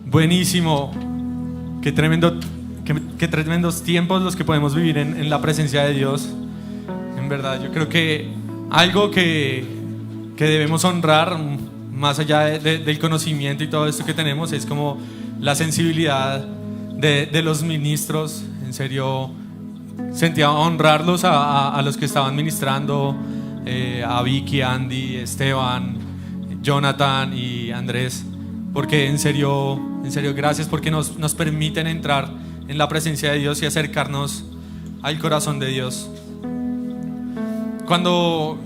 Buenísimo. Qué tremendo, qué tremendos tiempos los que podemos vivir en la presencia de Dios. En verdad, yo creo que algo que debemos honrar, más allá del conocimiento y todo esto que tenemos, es como la sensibilidad de los ministros. En serio, sentía honrarlos a los que estaban ministrando, a Vicky, Andy, Esteban, Jonathan y Andrés, porque en serio gracias, porque nos permiten entrar en la presencia de Dios y acercarnos al corazón de Dios. Cuando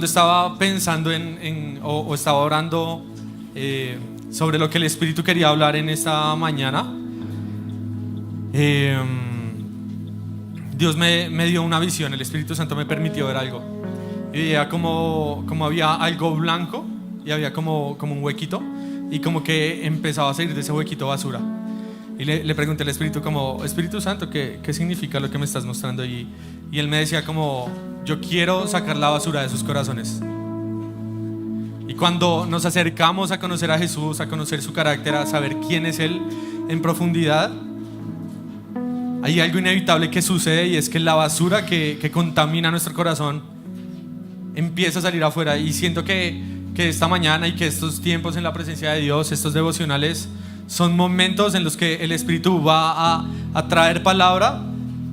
estaba pensando o estaba orando sobre lo que el Espíritu quería hablar en esta mañana, Dios me dio una visión. El Espíritu Santo me permitió ver algo. Y veía como había algo blanco y había como un huequito, y como que empezaba a salir de ese huequito basura. Y le pregunté al Espíritu como: Espíritu Santo, ¿qué significa lo que me estás mostrando? Y él me decía como: yo quiero sacar la basura de sus corazones. Y cuando nos acercamos a conocer a Jesús, a conocer su carácter, a saber quién es Él en profundidad, hay algo inevitable que sucede, y es que la basura que contamina nuestro corazón empieza a salir afuera. Y siento que esta mañana y que estos tiempos en la presencia de Dios, estos devocionales, son momentos en los que el Espíritu va a traer palabra,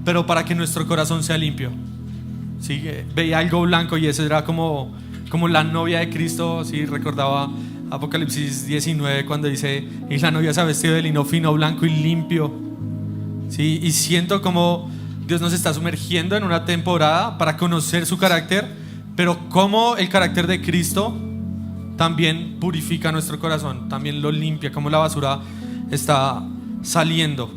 pero para que nuestro corazón sea limpio. ¿Sí? Veía algo blanco y eso era como la novia de Cristo. ¿Sí? Recordaba Apocalipsis 19 cuando dice: y la novia se ha vestido de lino fino, blanco y limpio. ¿Sí? Y siento como Dios nos está sumergiendo en una temporada para conocer su carácter, pero como el carácter de Cristo también purifica nuestro corazón, también lo limpia, como la basura está saliendo.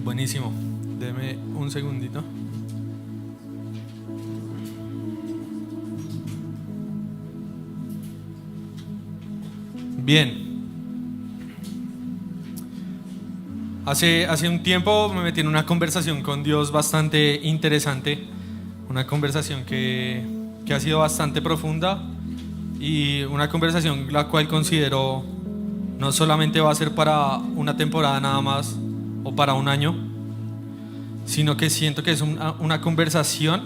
Buenísimo, deme un segundito. Bien. Hace un tiempo me metí en una conversación con Dios bastante interesante, una conversación que ha sido bastante profunda, y una conversación la cual considero no solamente va a ser para una temporada nada más o para un año, sino que siento que es una conversación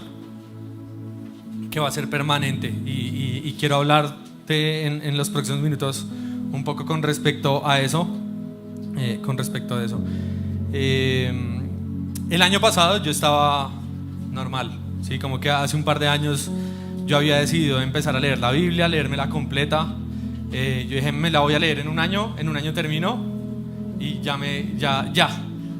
que va a ser permanente, y quiero hablarte en los próximos minutos un poco con respecto a eso. El año pasado yo estaba normal, ¿sí? Como que hace un par de años yo había decidido empezar a leer la Biblia, leérmela completa. Yo dije: me la voy a leer en un año termino y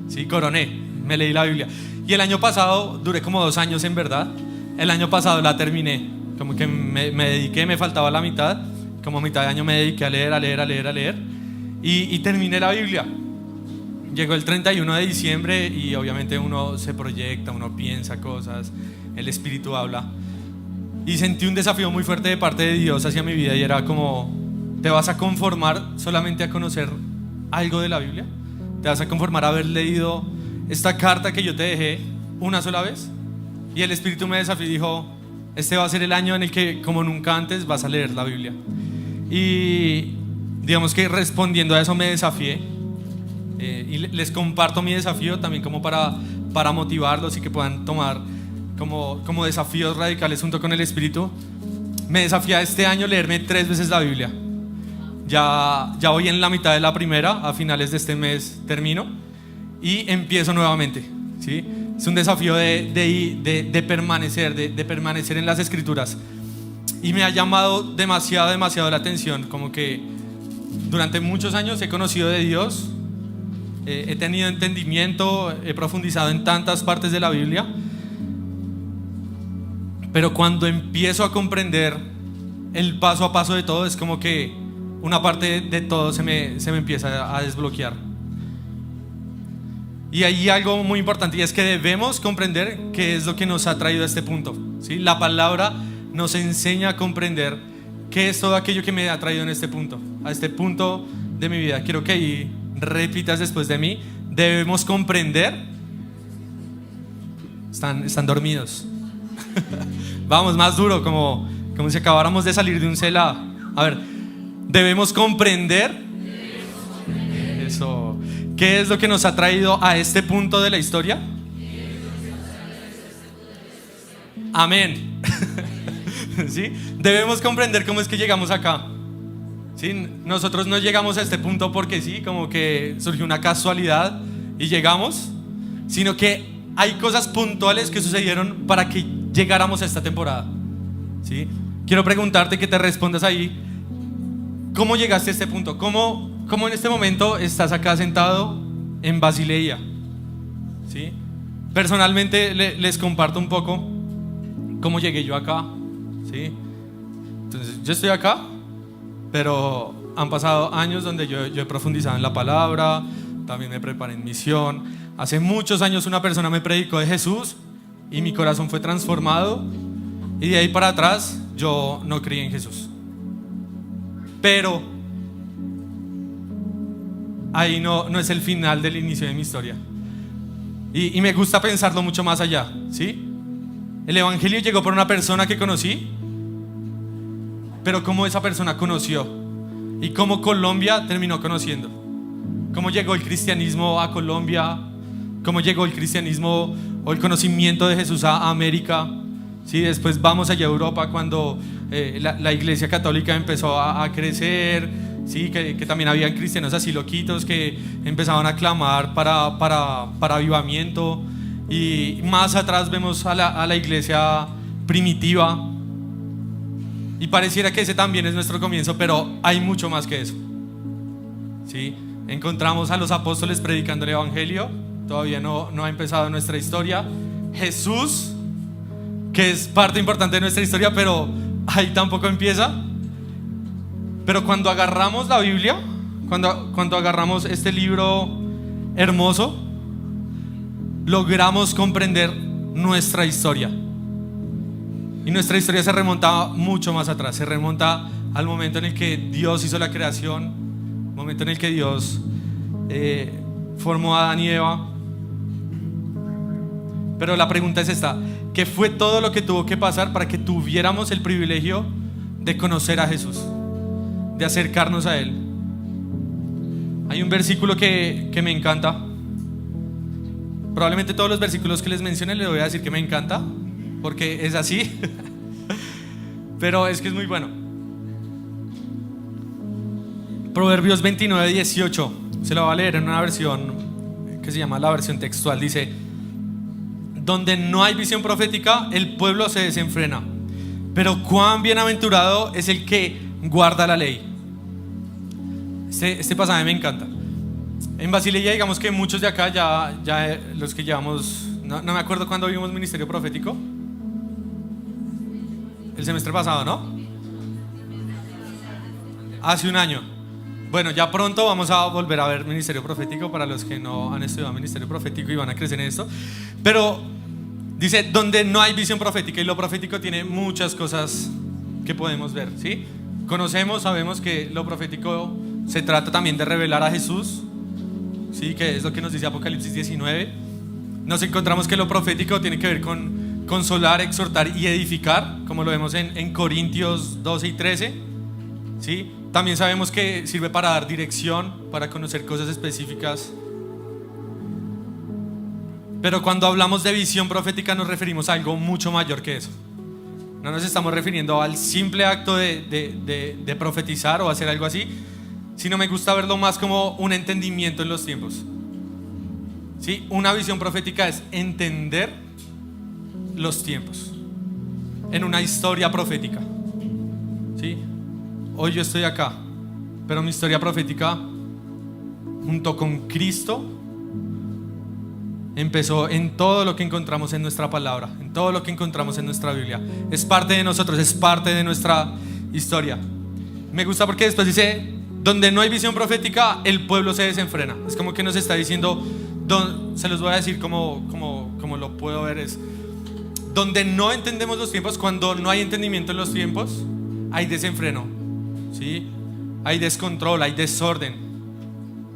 ¿sí? Coroné, me leí la Biblia. Y el año pasado duré como 2 años, en verdad. El año pasado la terminé, como que me dediqué, me faltaba la mitad, como a mitad de año me dediqué a leer. Y terminé la Biblia. Llegó el 31 de diciembre y obviamente uno se proyecta, uno piensa cosas, el Espíritu habla. Y sentí un desafío muy fuerte de parte de Dios hacia mi vida, y era como: ¿te vas a conformar solamente a conocer algo de la Biblia? ¿Te vas a conformar a haber leído esta carta que yo te dejé una sola vez? Y el Espíritu me desafió y dijo: este va a ser el año en el que, como nunca antes, vas a leer la Biblia. Y digamos que respondiendo a eso me desafié, y les comparto mi desafío también como para motivarlos y que puedan tomar como desafíos radicales junto con el Espíritu. Me desafía este año leerme 3 veces la Biblia. Ya voy en la mitad de la primera, a finales de este mes termino y empiezo nuevamente, ¿sí? Es un desafío de permanecer en las Escrituras, y me ha llamado demasiado la atención. Como que durante muchos años he conocido de Dios, he tenido entendimiento, he profundizado en tantas partes de la Biblia, pero cuando empiezo a comprender el paso a paso de todo, es como que una parte de todo se me empieza a desbloquear. Y hay algo muy importante, y es que debemos comprender qué es lo que nos ha traído a este punto, ¿sí? La palabra nos enseña a comprender qué es todo aquello que me ha traído a este punto de mi vida. Quiero que ahí repitas después de mí: debemos comprender. Están dormidos. Vamos, más duro, como si acabáramos de salir de un celada. A ver, debemos comprender eso. ¿Qué es lo que nos ha traído a este punto de la historia? Amén. ¿Sí? Debemos comprender cómo es que llegamos acá. ¿Sí? Nosotros no llegamos a este punto porque sí, como que surgió una casualidad y llegamos, sino que hay cosas puntuales que sucedieron para que llegáramos a esta temporada. ¿Sí? Quiero preguntarte, que te respondas ahí, ¿cómo llegaste a este punto? ¿Cómo en este momento estás acá sentado en Basilea? ¿Sí? Personalmente les comparto un poco cómo llegué yo acá. ¿Sí? Entonces, yo estoy acá, pero han pasado años donde yo he profundizado en la palabra, también me preparé en misión. Hace muchos años una persona me predicó de Jesús y mi corazón fue transformado, y de ahí para atrás yo no creí en Jesús. Pero ahí no es el final del inicio de mi historia. Y me gusta pensarlo mucho más allá, ¿sí? El evangelio llegó por una persona que conocí, pero cómo esa persona conoció y cómo Colombia terminó conociendo. Cómo llegó el cristianismo a Colombia, cómo llegó el cristianismo o el conocimiento de Jesús a América. ¿Sí? Después vamos allá a Europa cuando la iglesia católica empezó a crecer. Sí, que también habían cristianos así loquitos que empezaban a clamar para avivamiento. Y más atrás vemos a la iglesia primitiva, y pareciera que ese también es nuestro comienzo, pero hay mucho más que eso. ¿Sí? Encontramos a los apóstoles predicando el evangelio. Todavía no ha empezado nuestra historia. Jesús, que es parte importante de nuestra historia, pero ahí tampoco empieza. Pero cuando agarramos la Biblia, cuando agarramos este libro hermoso, logramos comprender nuestra historia. Y nuestra historia se remonta mucho más atrás. Se remonta al momento en el que Dios hizo la creación, momento en el que Dios formó a Adán y Eva. Pero la pregunta es esta: ¿qué fue todo lo que tuvo que pasar para que tuviéramos el privilegio de conocer a Jesús, de acercarnos a Él? Hay un versículo que me encanta. Probablemente todos los versículos que les mencioné les voy a decir que me encanta, porque es así. Pero es que es muy bueno. Proverbios 29:18. Se lo voy a leer en una versión que se llama la versión textual. Dice: donde no hay visión profética, el pueblo se desenfrena, pero cuán bienaventurado es el que guarda la ley. Este pasaje me encanta. En Basilea, digamos que muchos de acá ya los que llevamos, no me acuerdo cuándo vimos ministerio profético. El semestre pasado, ¿no? Hace un año. Bueno, ya pronto vamos a volver a ver ministerio profético para los que no han estudiado ministerio profético y van a crecer en esto. Pero dice, donde no hay visión profética, y lo profético tiene muchas cosas que podemos ver, ¿sí? Sabemos que lo profético se trata también de revelar a Jesús, ¿sí? Que es lo que nos dice Apocalipsis 19. Nos encontramos que lo profético tiene que ver con consolar, exhortar y edificar, como lo vemos en Corintios 12 y 13, ¿sí? También sabemos que sirve para dar dirección, para conocer cosas específicas. Pero cuando hablamos de visión profética nos referimos a algo mucho mayor que eso. No nos estamos refiriendo al simple acto de profetizar o hacer algo así, sino me gusta verlo más como un entendimiento en los tiempos. ¿Sí? Una visión profética es entender los tiempos en una historia profética. ¿Sí? Hoy yo estoy acá, pero mi historia profética junto con Cristo empezó en todo lo que encontramos en nuestra palabra, en todo lo que encontramos en nuestra Biblia. Es parte de nosotros, es parte de nuestra historia. Me gusta porque después dice, donde no hay visión profética, el pueblo se desenfrena. Es como que nos está diciendo, se los voy a decir como lo puedo ver, es donde no entendemos los tiempos, cuando no hay entendimiento en los tiempos, hay desenfreno, ¿sí? Hay descontrol, hay desorden,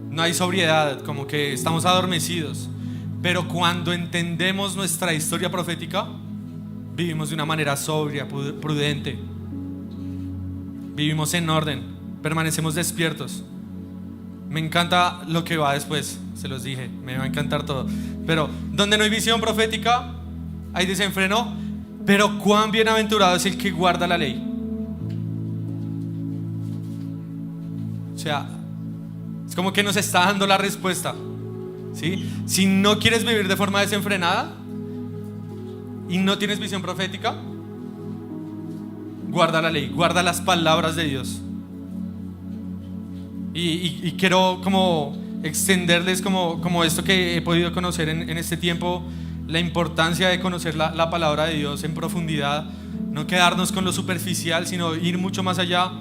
no hay sobriedad, como que estamos adormecidos. Pero cuando entendemos nuestra historia profética, vivimos de una manera sobria, prudente, vivimos en orden, permanecemos despiertos. Me encanta lo que va después, se los dije, me va a encantar todo. Pero donde no hay visión profética, hay desenfreno. Pero cuán bienaventurado es el que guarda la ley. O sea, es como que nos está dando la respuesta, ¿sí? Si no quieres vivir de forma desenfrenada y no tienes visión profética, guarda la ley, guarda las palabras de Dios. Y quiero como extenderles como esto que he podido conocer en este tiempo, la importancia de conocer la palabra de Dios en profundidad, no quedarnos con lo superficial, sino ir mucho más allá.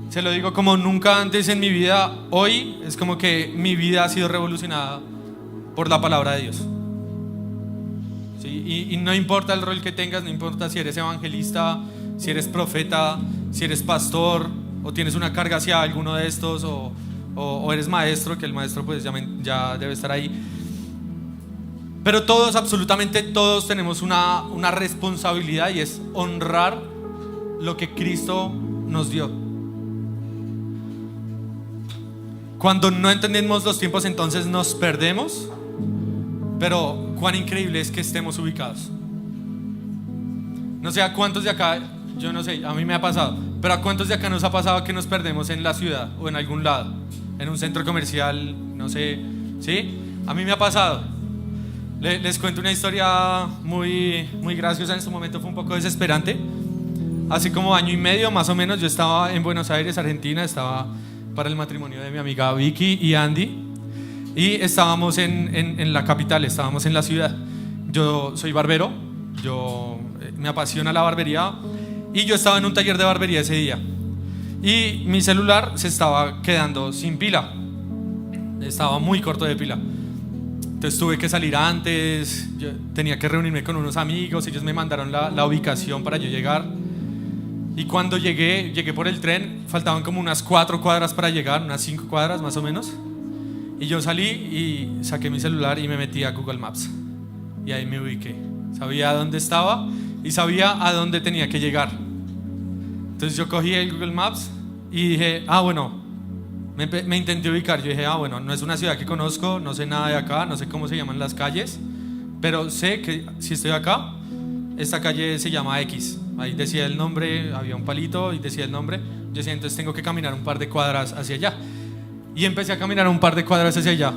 Se lo digo como nunca antes en mi vida. Hoy es como que mi vida ha sido revolucionada por la palabra de Dios, ¿sí? Y no importa el rol que tengas, no importa si eres evangelista, si eres profeta, si eres pastor o tienes una carga hacia alguno de estos, o eres maestro, que el maestro pues ya debe estar ahí. Pero todos, absolutamente todos, tenemos una responsabilidad, y es honrar lo que Cristo nos dio. Cuando no entendemos los tiempos, entonces nos perdemos. Pero cuán increíble es que estemos ubicados. No sé a cuántos de acá, yo no sé, a mí me ha pasado, pero a cuántos de acá nos ha pasado que nos perdemos en la ciudad o en algún lado, en un centro comercial, no sé, ¿sí? A mí me ha pasado. Les cuento una historia muy graciosa. En su momento fue un poco desesperante. Hace como año y medio más o menos, yo estaba en Buenos Aires, Argentina. Estaba para el matrimonio de mi amiga Vicky y Andy, y estábamos en la capital, estábamos en la ciudad. Yo soy barbero, me apasiona la barbería, y yo estaba en un taller de barbería ese día, y mi celular se estaba quedando sin pila, estaba muy corto de pila. Entonces tuve que salir antes, yo tenía que reunirme con unos amigos, ellos me mandaron la ubicación para yo llegar. Y cuando llegué por el tren, faltaban como unas 4 cuadras para llegar, unas 5 cuadras más o menos. Y yo salí y saqué mi celular y me metí a Google Maps. Y ahí me ubiqué, sabía dónde estaba y sabía a dónde tenía que llegar. Entonces yo cogí el Google Maps y dije, bueno, me intenté ubicar. Yo dije, bueno, no es una ciudad que conozco, no sé nada de acá, no sé cómo se llaman las calles, pero sé que si estoy acá, esta calle se llama X. Ahí decía el nombre, había un palito y decía el nombre. Yo decía, entonces tengo que caminar un par de cuadras hacia allá. Y empecé a caminar un par de cuadras hacia allá,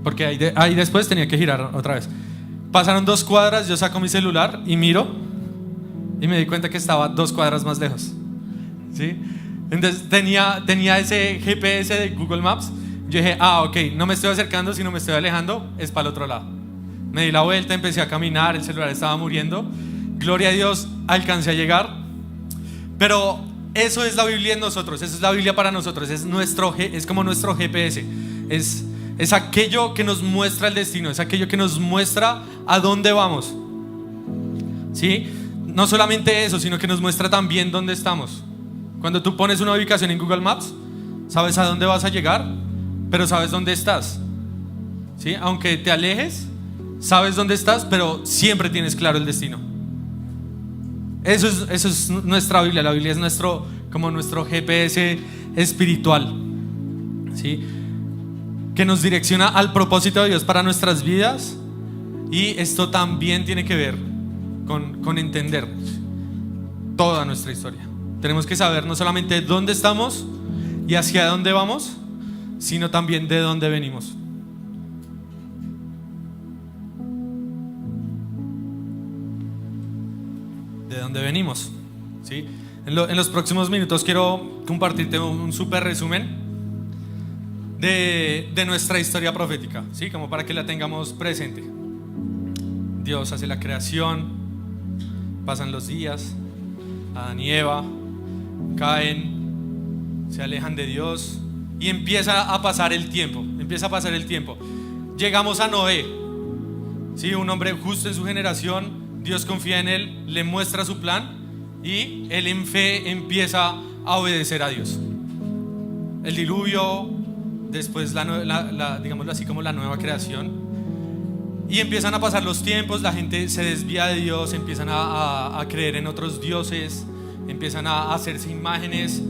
porque ahí después tenía que girar otra vez. Pasaron 2 cuadras, yo saco mi celular y miro, y me di cuenta que estaba 2 cuadras más lejos, ¿sí? Entonces tenía ese GPS de Google Maps. Yo dije, ok, no me estoy acercando, sino me estoy alejando, es para el otro lado. Me di la vuelta, empecé a caminar, el celular estaba muriendo. Gloria a Dios, alcancé a llegar. Pero eso es la Biblia en nosotros, eso es la Biblia para nosotros, es como nuestro GPS. Es aquello que nos muestra el destino, es aquello que nos muestra a dónde vamos, ¿sí? No solamente eso, sino que nos muestra también dónde estamos. Cuando tú pones una ubicación en Google Maps, sabes a dónde vas a llegar, pero sabes dónde estás, ¿sí? Aunque te alejes, sabes dónde estás, pero siempre tienes claro el destino. Eso es nuestra Biblia. La Biblia es nuestro GPS espiritual, ¿sí? Que nos direcciona al propósito de Dios para nuestras vidas. Y esto también tiene que ver con entender toda nuestra historia. Tenemos que saber no solamente dónde estamos y hacia dónde vamos, sino también de dónde venimos. De dónde venimos, ¿sí? En los próximos minutos quiero compartirte un súper resumen de nuestra historia profética, ¿sí? Como para que la tengamos presente. Dios hace la creación, pasan los días, Adán y Eva caen, se alejan de Dios y empieza a pasar el tiempo. Llegamos a Noé, ¿sí? Un hombre justo en su generación. Dios confía en él, le muestra su plan y él en fe empieza a obedecer a Dios. El diluvio, después digámoslo así, como la nueva creación. Y empiezan a pasar los tiempos, la gente se desvía de Dios, empiezan a creer en otros dioses, empiezan a hacerse imágenes.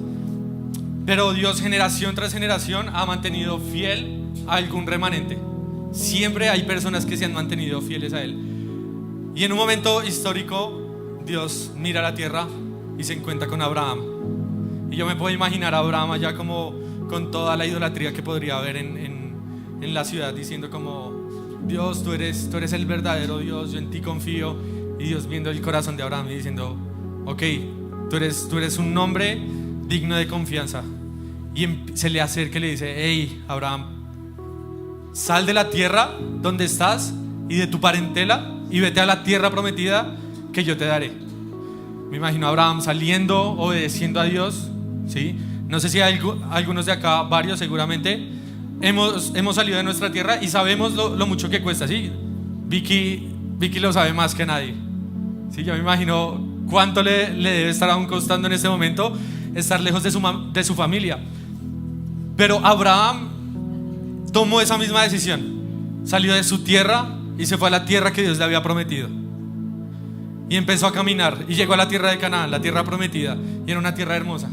Pero Dios, generación tras generación, ha mantenido fiel a algún remanente. Siempre hay personas que se han mantenido fieles a Él. Y en un momento histórico, Dios mira a la tierra y se encuentra con Abraham. Y yo me puedo imaginar a Abraham allá como con toda la idolatría que podría haber en la ciudad, diciendo como: Dios, tú eres el verdadero Dios, yo en ti confío. Y Dios viendo el corazón de Abraham y diciendo: ok, tú eres un hombre digno de confianza. Y se le acerca y le dice: hey, Abraham, sal de la tierra donde estás y de tu parentela y vete a la tierra prometida que yo te daré. Me imagino a Abraham saliendo, obedeciendo a Dios, ¿sí? No sé si hay algunos de acá, varios seguramente, hemos salido de nuestra tierra y sabemos lo mucho que cuesta, ¿sí? Vicky lo sabe más que nadie, ¿sí? Yo me imagino cuánto le debe estar aún costando en este momento estar lejos de su familia. Pero Abraham tomó esa misma decisión, salió de su tierra y se fue a la tierra que Dios le había prometido. Y empezó a caminar y llegó a la tierra de Canaán, la tierra prometida, y era una tierra hermosa,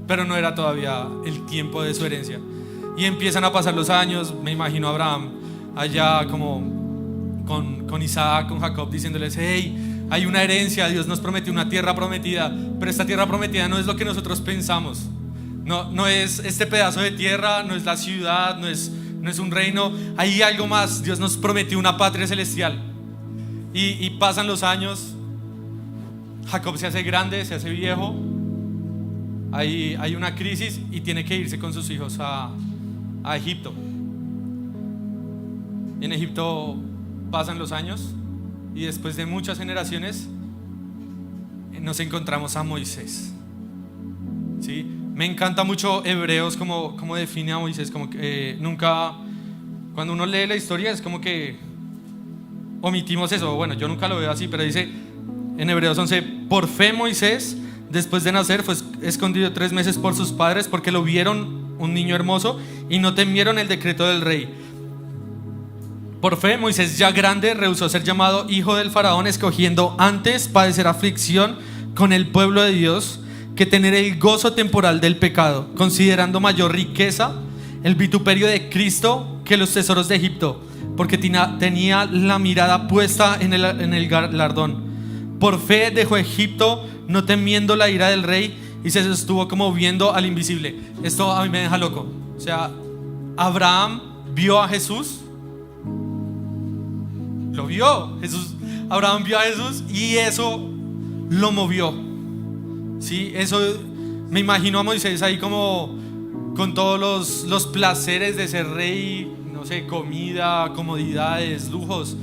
pero no era todavía el tiempo de su herencia. Y empiezan a pasar los años, me imagino a Abraham allá como con Isaac, con Jacob, diciéndoles: hey, hay una herencia, Dios nos prometió una tierra prometida, pero esta tierra prometida no es lo que nosotros pensamos. No es este pedazo de tierra, no es la ciudad, no es un reino, hay algo más. Dios nos prometió una patria celestial. Y pasan los años, Jacob se hace grande, se hace viejo, hay una crisis y tiene que irse con sus hijos a Egipto. En Egipto pasan los años y después de muchas generaciones nos encontramos a Moisés, ¿sí? Me encanta mucho Hebreos como define a Moisés, como que nunca, cuando uno lee la historia es como que omitimos eso. Bueno, yo nunca lo veo así, pero dice en Hebreos 11: por fe Moisés, después de nacer, fue escondido 3 meses por sus padres porque lo vieron un niño hermoso y no temieron el decreto del rey. Por fe Moisés, ya grande, rehusó ser llamado hijo del faraón, escogiendo antes padecer aflicción con el pueblo de Dios que tener el gozo temporal del pecado, considerando mayor riqueza el vituperio de Cristo que los tesoros de Egipto, porque tenía la mirada puesta en el galardón. Por fe dejó Egipto, no temiendo la ira del rey, y se sostuvo como viendo al invisible. Esto a mí me deja loco. O sea, Abraham vio a Jesús, lo vio Jesús. Abraham vio a Jesús y eso lo movió. Sí, eso me imagino a Moisés ahí como con todos los placeres de ser rey, no sé, comida, comodidades, lujos,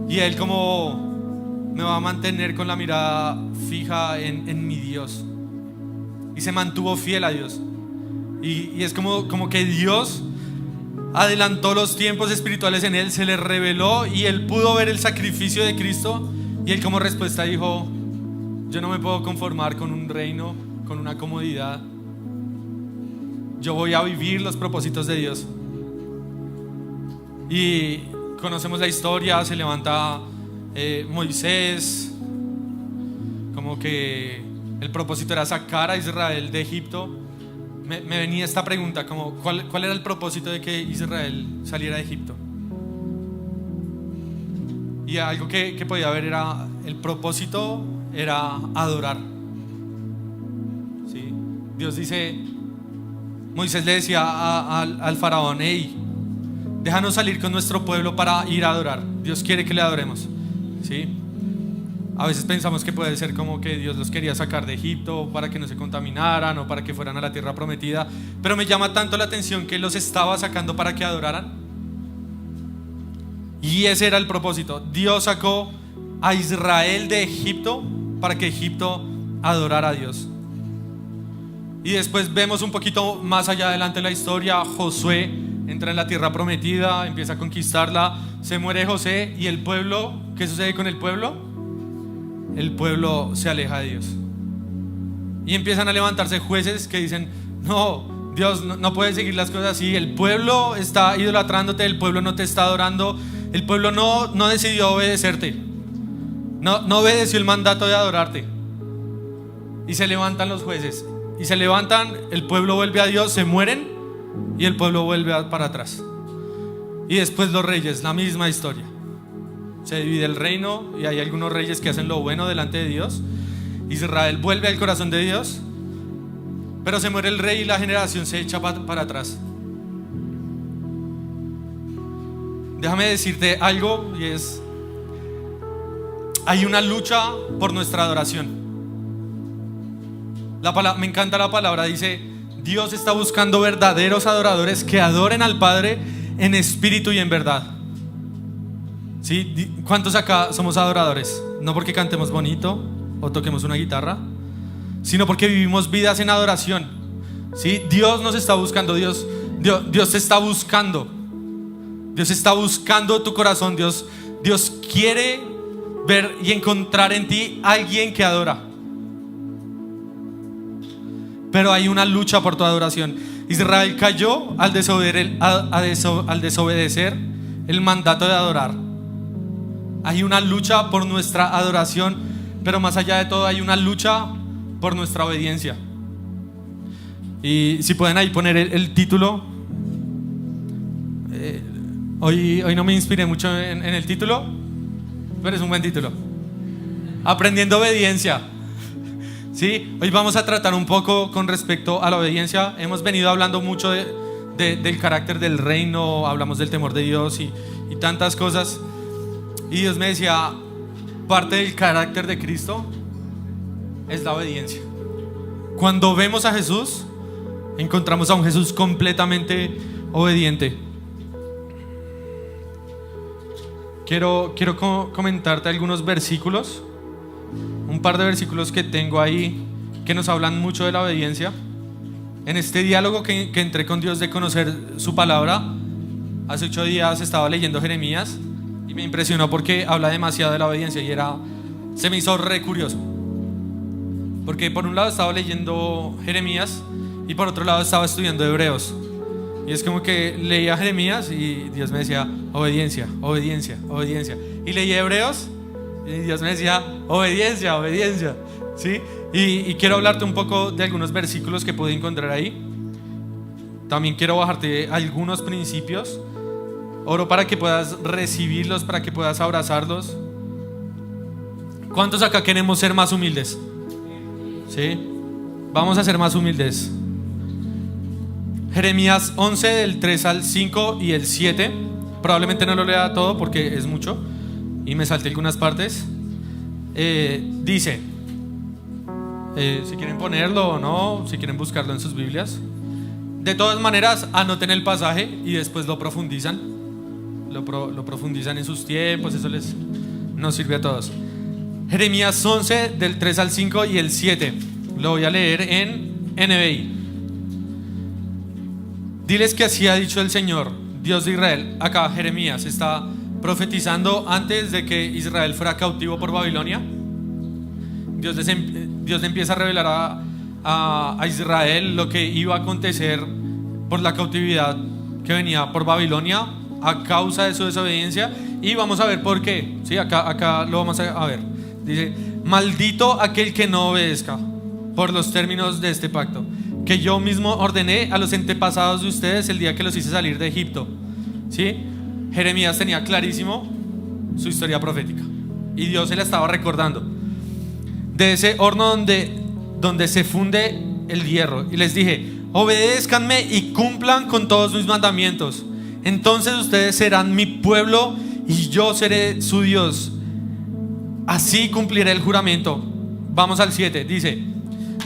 y él como: me va a mantener con la mirada fija en mi Dios. Y se mantuvo fiel a Dios. Y es como que Dios adelantó los tiempos espirituales en él, se le reveló y él pudo ver el sacrificio de Cristo. Y él como respuesta dijo: yo no me puedo conformar con un reino, con una comodidad. Yo voy a vivir los propósitos de Dios. Y conocemos la historia, se levanta Moisés, como que el propósito era sacar a Israel de Egipto. Me venía esta pregunta, como ¿cuál era el propósito de que Israel saliera de Egipto? Y algo que podía haber era, el propósito era adorar, ¿sí? Dios dice, Moisés le decía al faraón: hey, déjanos salir con nuestro pueblo para ir a adorar. Dios quiere que le adoremos, ¿sí? A veces pensamos que puede ser como que Dios los quería sacar de Egipto para que no se contaminaran o para que fueran a la tierra prometida, pero me llama tanto la atención que los estaba sacando para que adoraran. Y ese era el propósito. Dios sacó a Israel de Egipto para que Egipto adorara a Dios. Y después vemos un poquito más allá adelante la historia. Josué entra en la tierra prometida, empieza a conquistarla, se muere José y el pueblo, ¿qué sucede con el pueblo? El pueblo se aleja de Dios. Y empiezan a levantarse jueces que dicen: no, Dios, no puedes seguir las cosas así. El pueblo está idolatrándote, el pueblo no te está adorando. El pueblo no decidió obedecerte, no obedeció el mandato de adorarte. Y se levantan los jueces, y se levantan, el pueblo vuelve a Dios, se mueren y el pueblo vuelve para atrás. Y después los reyes, la misma historia. Se divide el reino y hay algunos reyes que hacen lo bueno delante de Dios. Israel vuelve al corazón de Dios, pero se muere el rey y la generación se echa para atrás. Déjame decirte algo, y es: hay una lucha por nuestra adoración. Me encanta la palabra, dice: Dios está buscando verdaderos adoradores que adoren al Padre en espíritu y en verdad. ¿Sí? ¿Cuántos acá somos adoradores? No porque cantemos bonito o toquemos una guitarra, sino porque vivimos vidas en adoración. ¿Sí? Dios nos está buscando, Dios te está buscando. Dios está buscando tu corazón. Dios quiere ver y encontrar en ti alguien que adora. Pero hay una lucha por tu adoración. Israel cayó al desobedecer el mandato de adorar. Hay una lucha por nuestra adoración, pero más allá de todo hay una lucha por nuestra obediencia. Y si pueden ahí poner el título. Hoy no me inspiré mucho en el título, pero es un buen título: Aprendiendo obediencia. ¿Sí? Hoy vamos a tratar un poco con respecto a la obediencia. Hemos venido hablando mucho del carácter del reino, hablamos del temor de Dios y tantas cosas. Y Dios me decía, parte del carácter de Cristo es la obediencia. Cuando vemos a Jesús, encontramos a un Jesús completamente obediente. Quiero comentarte algunos versículos, un par de versículos que tengo ahí que nos hablan mucho de la obediencia. En este diálogo que entré con Dios de conocer su palabra, hace 8 días estaba leyendo Jeremías y me impresionó porque habla demasiado de la obediencia y se me hizo re curioso. Porque por un lado estaba leyendo Jeremías y por otro lado estaba estudiando Hebreos. Y es como que leía Jeremías y Dios me decía: obediencia, obediencia, obediencia. Y leía Hebreos y Dios me decía: obediencia, obediencia. ¿Sí? Y quiero hablarte un poco de algunos versículos que pude encontrar ahí. También quiero bajarte algunos principios. Oro para que puedas recibirlos, para que puedas abrazarlos. ¿Cuántos acá queremos ser más humildes? ¿Sí? Vamos a ser más humildes. Jeremías 11 del 3 al 5 y el 7. Probablemente no lo lea todo porque es mucho y me salté algunas partes. Dice, si quieren ponerlo o no, si quieren buscarlo en sus Biblias. De todas maneras, anoten el pasaje y después lo profundizan. Lo profundizan en sus tiempos. Eso nos sirve a todos. Jeremías 11 del 3 al 5 y el 7. Lo voy a leer en NBI. Diles que así ha dicho el Señor, Dios de Israel. Acá Jeremías está profetizando antes de que Israel fuera cautivo por Babilonia. Dios le empieza a revelar a Israel lo que iba a acontecer por la cautividad que venía por Babilonia a causa de su desobediencia. Y vamos a ver por qué. ¿Sí? Acá lo vamos a ver. Dice: maldito aquel que no obedezca por los términos de este pacto que yo mismo ordené a los antepasados de ustedes el día que los hice salir de Egipto. ¿Sí? Jeremías tenía clarísimo su historia profética y Dios se la estaba recordando de ese horno donde se funde el hierro. Y les dije: obedézcanme y cumplan con todos mis mandamientos. Entonces ustedes serán mi pueblo y yo seré su Dios. Así cumpliré el juramento. Vamos al 7. Dice: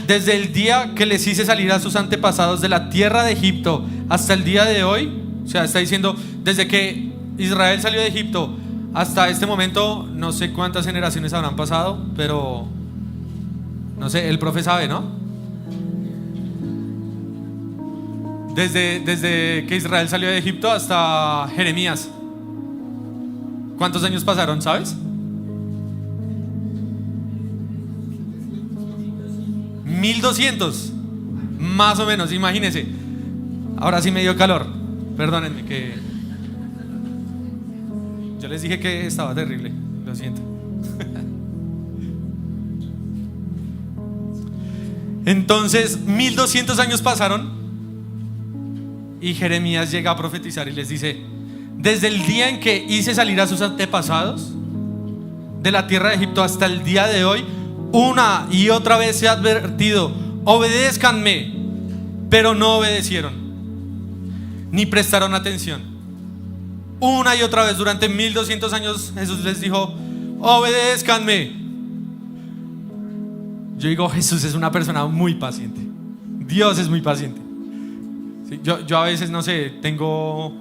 desde el día que les hice salir a sus antepasados de la tierra de Egipto hasta el día de hoy. O sea, está diciendo desde que Israel salió de Egipto hasta este momento. No sé cuántas generaciones habrán pasado, pero no sé, el profe sabe, ¿no? Desde que Israel salió de Egipto hasta Jeremías, ¿cuántos años pasaron, sabes? 1200, más o menos, imagínense. Ahora sí me dio calor, perdónenme que Yo les dije que estaba terrible, lo siento. Entonces 1200 años pasaron y Jeremías llega a profetizar y les dice: desde el día en que hice salir a sus antepasados de la tierra de Egipto hasta el día de hoy, una y otra vez he advertido: obedézcanme, pero no obedecieron ni prestaron atención. Una y otra vez durante 1200 años Jesús les dijo: obedézcanme. Yo digo, Jesús es una persona muy paciente. Dios es muy paciente. Sí, yo a veces, no sé, tengo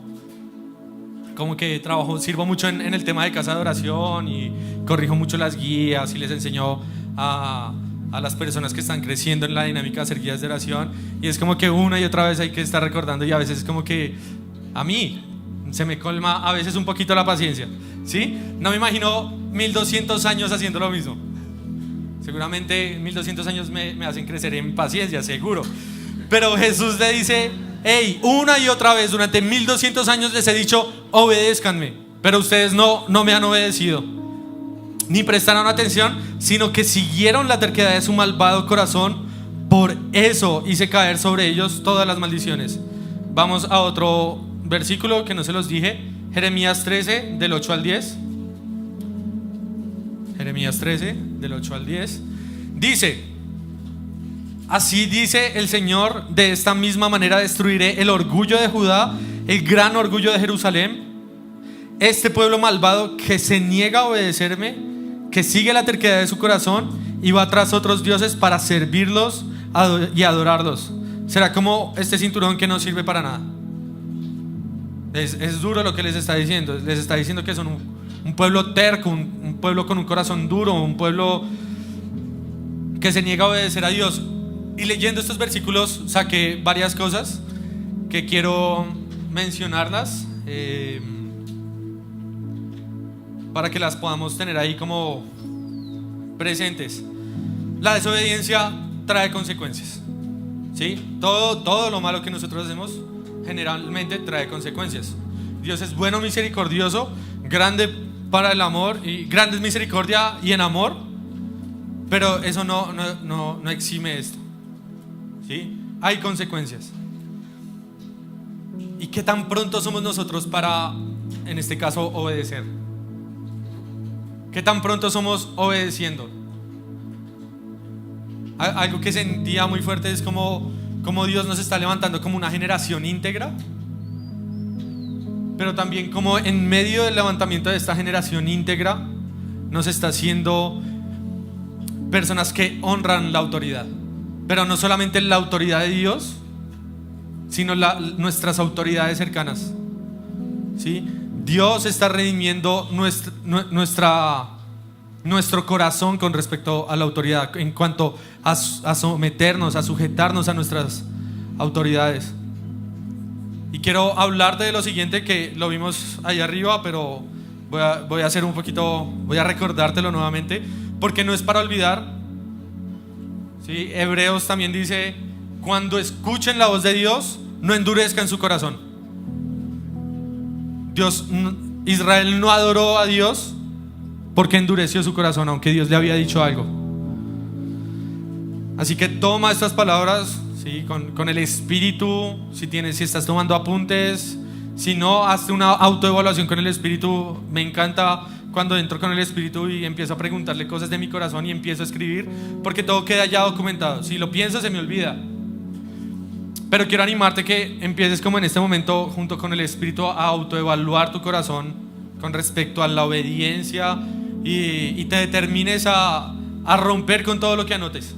como que trabajo, sirvo mucho en el tema de casa de oración y corrijo mucho las guías y les enseño a las personas que están creciendo en la dinámica de hacer guías de oración, y es como que una y otra vez hay que estar recordando, y a veces es como que a mí se me colma a veces un poquito la paciencia, ¿sí? No me imagino 1200 años haciendo lo mismo. Seguramente 1200 años me hacen crecer en paciencia, seguro. Pero Jesús le dice: hey, una y otra vez durante 1200 años les he dicho: obedézcanme, pero ustedes no me han obedecido, ni prestaron atención, sino que siguieron la terquedad de su malvado corazón. Por eso hice caer sobre ellos todas las maldiciones. Vamos a otro versículo que no se los dije. Jeremías 13, del 8 al 10. Jeremías 13, del 8 al 10. Dice: así dice el Señor: de esta misma manera destruiré el orgullo de Judá, el gran orgullo de Jerusalén. Este pueblo malvado que se niega a obedecerme, que sigue la terquedad de su corazón y va tras otros dioses para servirlos y adorarlos, será como este cinturón que no sirve para nada. Es duro lo que les está diciendo. Les está diciendo que son un pueblo terco, un pueblo con un corazón duro, un pueblo que se niega a obedecer a Dios. Y leyendo estos versículos saqué varias cosas que quiero mencionarlas, para que las podamos tener ahí como presentes. La desobediencia trae consecuencias, ¿sí? Todo lo malo que nosotros hacemos generalmente trae consecuencias. Dios es bueno, misericordioso, grande para el amor, y grande es misericordia y en amor, pero eso no exime esto, ¿sí? Hay consecuencias. ¿Y qué tan pronto somos nosotros para, en este caso, obedecer? ¿Qué tan pronto somos obedeciendo? Algo que sentía muy fuerte es como Dios nos está levantando como una generación íntegra, pero también como en medio del levantamiento de esta generación íntegra nos está haciendo personas que honran la autoridad, pero no solamente la autoridad de Dios, sino nuestras autoridades cercanas, ¿sí? Dios está redimiendo nuestro corazón con respecto a la autoridad, en cuanto a someternos, a sujetarnos a nuestras autoridades. Y quiero hablarte de lo siguiente, que lo vimos ahí arriba, pero voy a hacer un poquito, voy a recordártelo nuevamente, porque no es para olvidar, ¿sí? Hebreos también dice: cuando escuchen la voz de Dios, no endurezcan su corazón. Israel no adoró a Dios porque endureció su corazón, aunque Dios le había dicho algo. Así que toma estas palabras, ¿sí? con el espíritu. Si estás tomando apuntes, si no, hazte una autoevaluación con el espíritu. Me encanta cuando entro con el espíritu y empiezo a preguntarle cosas de mi corazón y empiezo a escribir, porque todo queda ya documentado. Si lo pienso, se me olvida. Pero quiero animarte que empieces como en este momento, junto con el espíritu, a autoevaluar tu corazón con respecto a la obediencia, y te determines a romper con todo lo que anotes,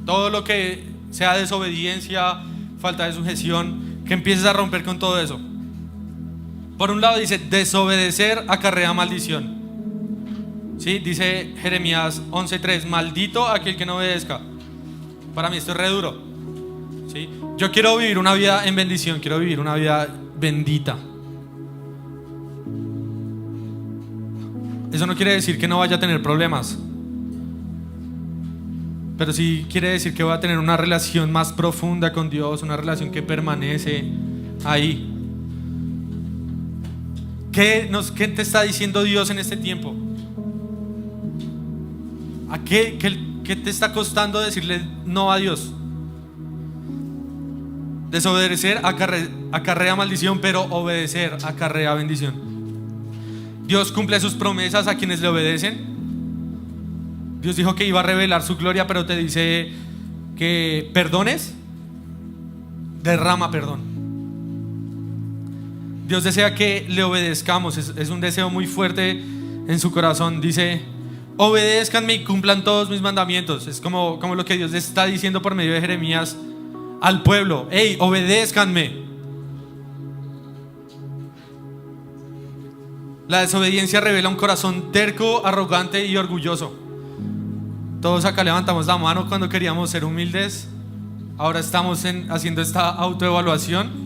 todo lo que sea desobediencia, falta de sujeción, que empieces a romper con todo eso. Por un lado dice: desobedecer acarrea maldición, ¿sí? Dice Jeremías 11:3: maldito aquel que no obedezca. Para mí esto es re duro, ¿sí? Yo quiero vivir una vida en bendición, quiero vivir una vida bendita. Eso no quiere decir que no vaya a tener problemas, pero sí quiere decir que voy a tener una relación más profunda con Dios, una relación que permanece ahí. ¿Qué te está diciendo Dios en este tiempo? ¿A qué te está costando decirle no a Dios? Desobedecer acarrea maldición, pero obedecer acarrea bendición. Dios cumple sus promesas a quienes le obedecen. Dios dijo que iba a revelar su gloria, pero te dice que perdones, derrama perdón. Dios desea que le obedezcamos, es un deseo muy fuerte en su corazón. Dice: obedézcanme y cumplan todos mis mandamientos. Es como lo que Dios le está diciendo por medio de Jeremías al pueblo: hey, obedézcanme. La desobediencia revela un corazón terco, arrogante y orgulloso. Todos acá levantamos la mano cuando queríamos ser humildes. Ahora estamos haciendo esta autoevaluación.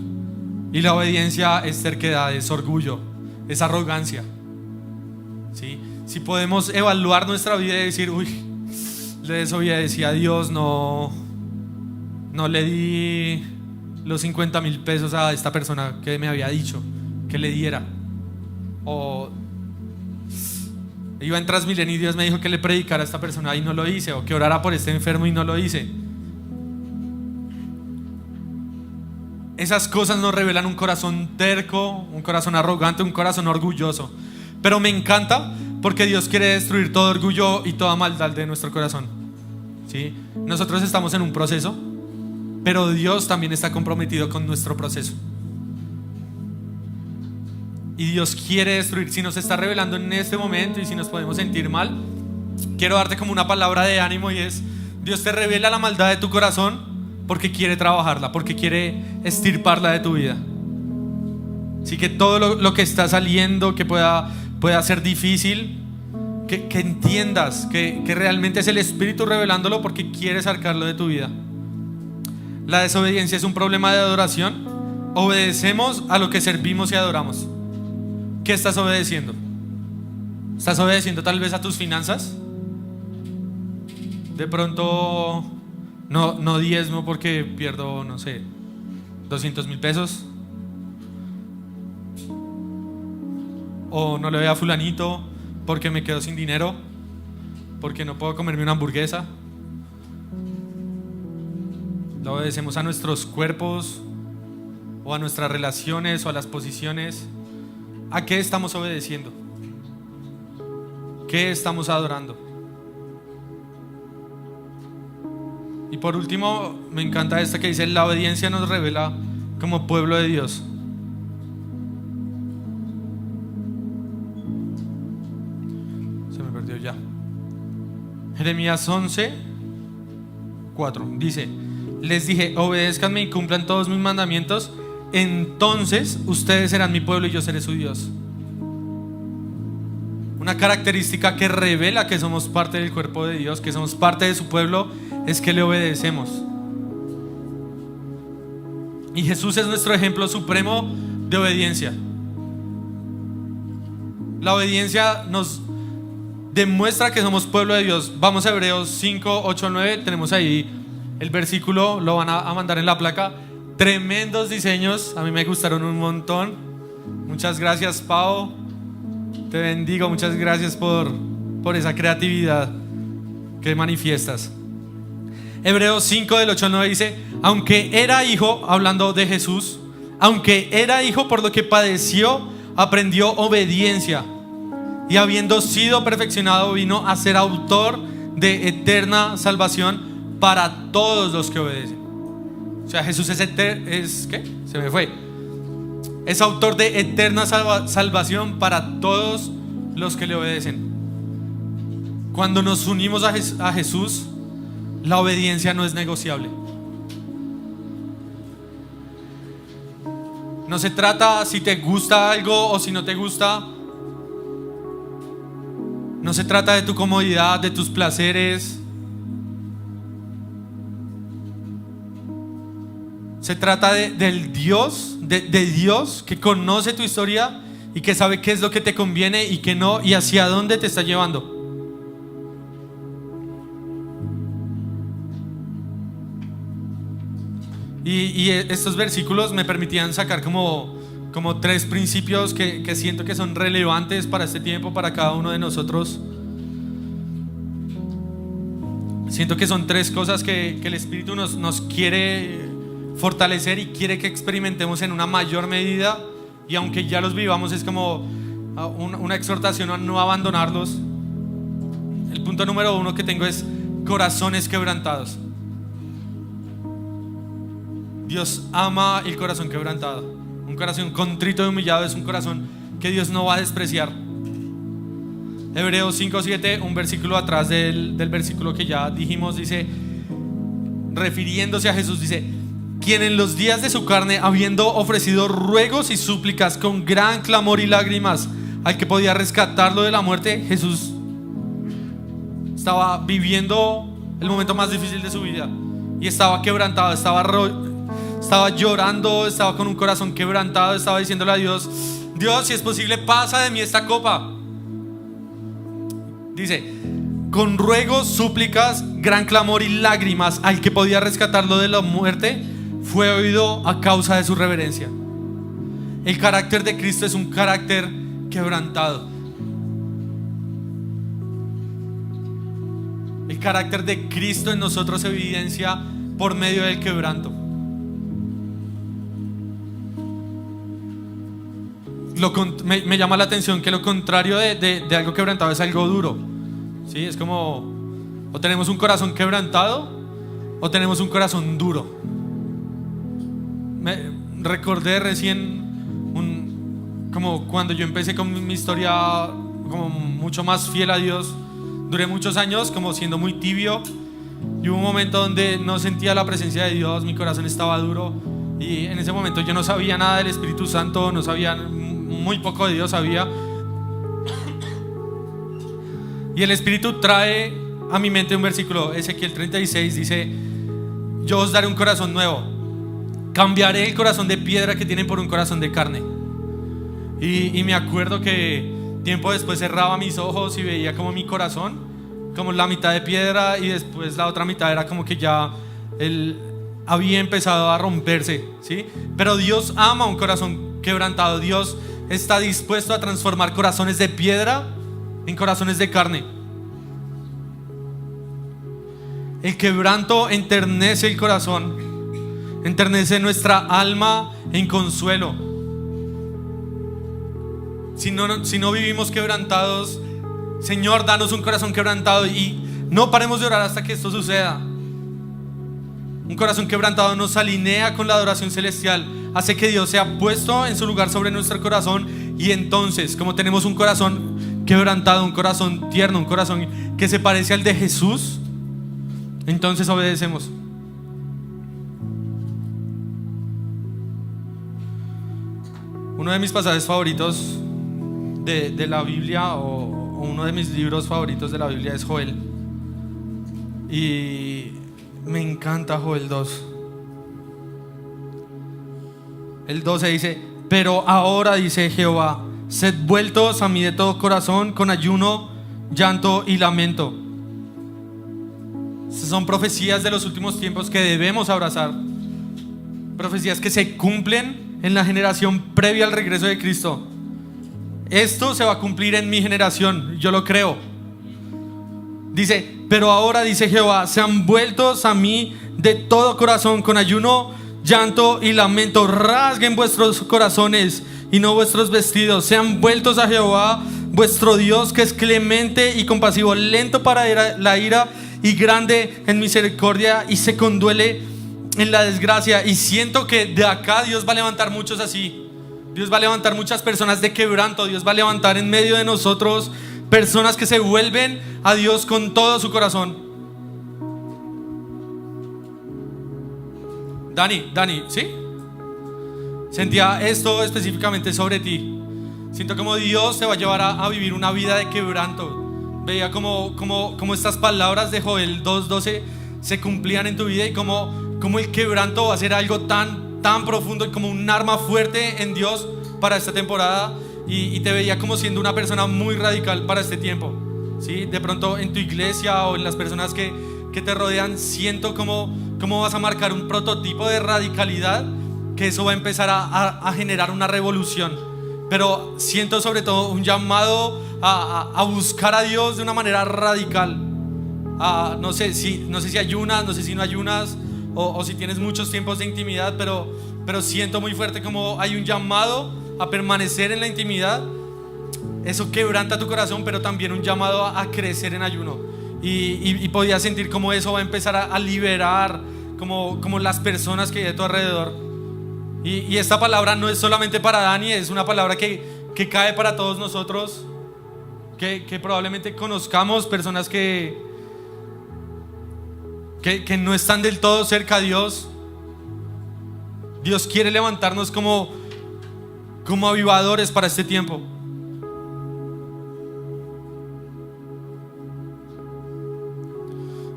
Y la obediencia es terquedad, es orgullo, es arrogancia. ¿Sí? Si podemos evaluar nuestra vida y decir: uy, le desobedecí a Dios, no le di los 50,000 pesos a esta persona que me había dicho que le diera. O iba en Transmilenio y Dios me dijo que le predicara a esta persona y no lo hice. O que orara por este enfermo y no lo hice. Esas cosas nos revelan un corazón terco, un corazón arrogante, un corazón orgulloso. Pero me encanta porque Dios quiere destruir todo orgullo y toda maldad de nuestro corazón. ¿Sí? Nosotros estamos en un proceso, pero Dios también está comprometido con nuestro proceso. Y Dios quiere destruir. Si nos está revelando en este momento y si nos podemos sentir mal, quiero darte como una palabra de ánimo, y es: Dios te revela la maldad de tu corazón porque quiere trabajarla, porque quiere extirparla de tu vida. Así que todo lo que está saliendo, que pueda ser difícil, que entiendas que realmente es el Espíritu revelándolo porque quiere sacarlo de tu vida. La desobediencia es un problema de adoración. Obedecemos a lo que servimos y adoramos. ¿Qué estás obedeciendo? ¿Estás obedeciendo tal vez a tus finanzas? De pronto no diezmo porque pierdo, no sé, 200,000 pesos. O no le doy a fulanito porque me quedo sin dinero, porque no puedo comerme una hamburguesa. Lo obedecemos a nuestros cuerpos, o a nuestras relaciones, o a las posiciones. ¿A qué estamos obedeciendo? ¿Qué estamos adorando? Y por último, me encanta esta que dice: la obediencia nos revela como pueblo de Dios. Se me perdió ya. Jeremías 11:4 dice: les dije, obedézcanme y cumplan todos mis mandamientos, entonces ustedes serán mi pueblo y yo seré su Dios. Una característica que revela que somos parte del cuerpo de Dios, que somos parte de su pueblo, es que le obedecemos. Y Jesús es nuestro ejemplo supremo de obediencia. La obediencia nos demuestra que somos pueblo de Dios. Vamos a Hebreos 5:8-9. Tenemos ahí el versículo, lo van a mandar en la placa. Tremendos diseños, a mí me gustaron un montón. Muchas gracias, Pau. Te bendigo, muchas gracias por esa creatividad que manifiestas. Hebreos 5:8-9 dice: aunque era hijo, hablando de Jesús, aunque era hijo, por lo que padeció, aprendió obediencia, y habiendo sido perfeccionado, vino a ser autor de eterna salvación para todos los que obedecen. O sea, Jesús ¿qué? Se me fue. Es autor de eterna salvación para todos los que le obedecen. Cuando nos unimos a Jesús, la obediencia no es negociable. No se trata si te gusta algo o si no te gusta. No se trata de tu comodidad, de tus placeres. Se trata del Dios, de Dios que conoce tu historia y que sabe qué es lo que te conviene y qué no, y hacia dónde te está llevando. Y estos versículos me permitían sacar como como tres principios que siento que son relevantes para este tiempo, para cada uno de nosotros. Siento que son tres cosas que el Espíritu nos quiere fortalecer y quiere que experimentemos en una mayor medida, y aunque ya los vivamos, es como una exhortación a no abandonarlos. El punto número 1 que tengo es corazones quebrantados. Dios ama el corazón quebrantado. Un corazón contrito y humillado es un corazón que Dios no va a despreciar. Hebreos 5:7, un versículo atrás del versículo que ya dijimos, dice, refiriéndose a Jesús, dice: quien en los días de su carne, habiendo ofrecido ruegos y súplicas con gran clamor y lágrimas al que podía rescatarlo de la muerte. Jesús estaba viviendo el momento más difícil de su vida y estaba quebrantado, estaba llorando, estaba con un corazón quebrantado, estaba diciéndole a Dios: Dios, si es posible, pasa de mí esta copa. Dice: con ruegos, súplicas, gran clamor y lágrimas al que podía rescatarlo de la muerte, fue oído a causa de su reverencia. El carácter de Cristo es un carácter quebrantado. El carácter de Cristo en nosotros se evidencia por medio del quebranto. Me llama la atención que lo contrario de algo quebrantado es algo duro. ¿Sí? Es como, o tenemos un corazón quebrantado o tenemos un corazón duro. Me recordé recién como cuando yo empecé con mi historia como mucho más fiel a Dios. Duré muchos años como siendo muy tibio, y hubo un momento donde no sentía la presencia de Dios, mi corazón estaba duro, y en ese momento yo no sabía nada del Espíritu Santo, no sabía, muy poco de Dios sabía. Y el Espíritu trae a mi mente un versículo, Ezequiel 36, dice: yo os daré un corazón nuevo, cambiaré el corazón de piedra que tienen por un corazón de carne. Y me acuerdo que tiempo después cerraba mis ojos y veía como mi corazón, como la mitad de piedra, y después la otra mitad era como que ya él había empezado a romperse, ¿sí? Pero Dios ama un corazón quebrantado. Dios está dispuesto a transformar corazones de piedra en corazones de carne. El quebranto enternece el corazón, enternece nuestra alma en consuelo. Si no vivimos quebrantados, Señor, danos un corazón quebrantado, y no paremos de orar hasta que esto suceda. Un corazón quebrantado nos alinea con la adoración celestial, hace que Dios sea puesto en su lugar sobre nuestro corazón, y entonces, como tenemos un corazón quebrantado, un corazón tierno, un corazón que se parece al de Jesús, entonces obedecemos. Uno de mis pasajes favoritos de la Biblia, o uno de mis libros favoritos de la Biblia, es Joel, y me encanta Joel 2. El 12 dice: pero ahora, dice Jehová, sed vueltos a mí de todo corazón, con ayuno, llanto y lamento. Estas son profecías de los últimos tiempos que debemos abrazar, profecías que se cumplen en la generación previa al regreso de Cristo. Esto se va a cumplir en mi generación, yo lo creo. Dice: pero ahora, dice Jehová, sean vueltos a mí de todo corazón, con ayuno, llanto y lamento. Rasguen vuestros corazones y no vuestros vestidos. Sean vueltos a Jehová vuestro Dios, que es clemente y compasivo, lento para la ira y grande en misericordia, y se conduele en la desgracia. Y siento que de acá Dios va a levantar muchos así. Dios va a levantar muchas personas de quebranto. Dios va a levantar en medio de nosotros personas que se vuelven a Dios con todo su corazón. Dani, ¿sí? Sentía esto específicamente sobre ti. Siento como Dios te va a llevar a vivir una vida de quebranto. Veía como estas palabras de Joel 2:12 se cumplían en tu vida, y como el quebranto va a ser algo tan profundo y como un arma fuerte en Dios para esta temporada. Y te veía como siendo una persona muy radical para este tiempo, ¿sí? De pronto en tu iglesia o en las personas que te rodean, siento como vas a marcar un prototipo de radicalidad que eso va a empezar a generar una revolución. Pero siento sobre todo un llamado a buscar a Dios de una manera radical. No sé si ayunas, no sé si no ayunas, o si tienes muchos tiempos de intimidad, pero siento muy fuerte como hay un llamado a permanecer en la intimidad. Eso quebranta tu corazón, pero también un llamado a crecer en ayuno. Y podía sentir como eso va a empezar a liberar como las personas que hay de tu alrededor. Y esta palabra no es solamente para Dani, es una palabra que cae para todos nosotros, que probablemente conozcamos personas que no están del todo cerca a Dios. Dios quiere levantarnos como avivadores para este tiempo.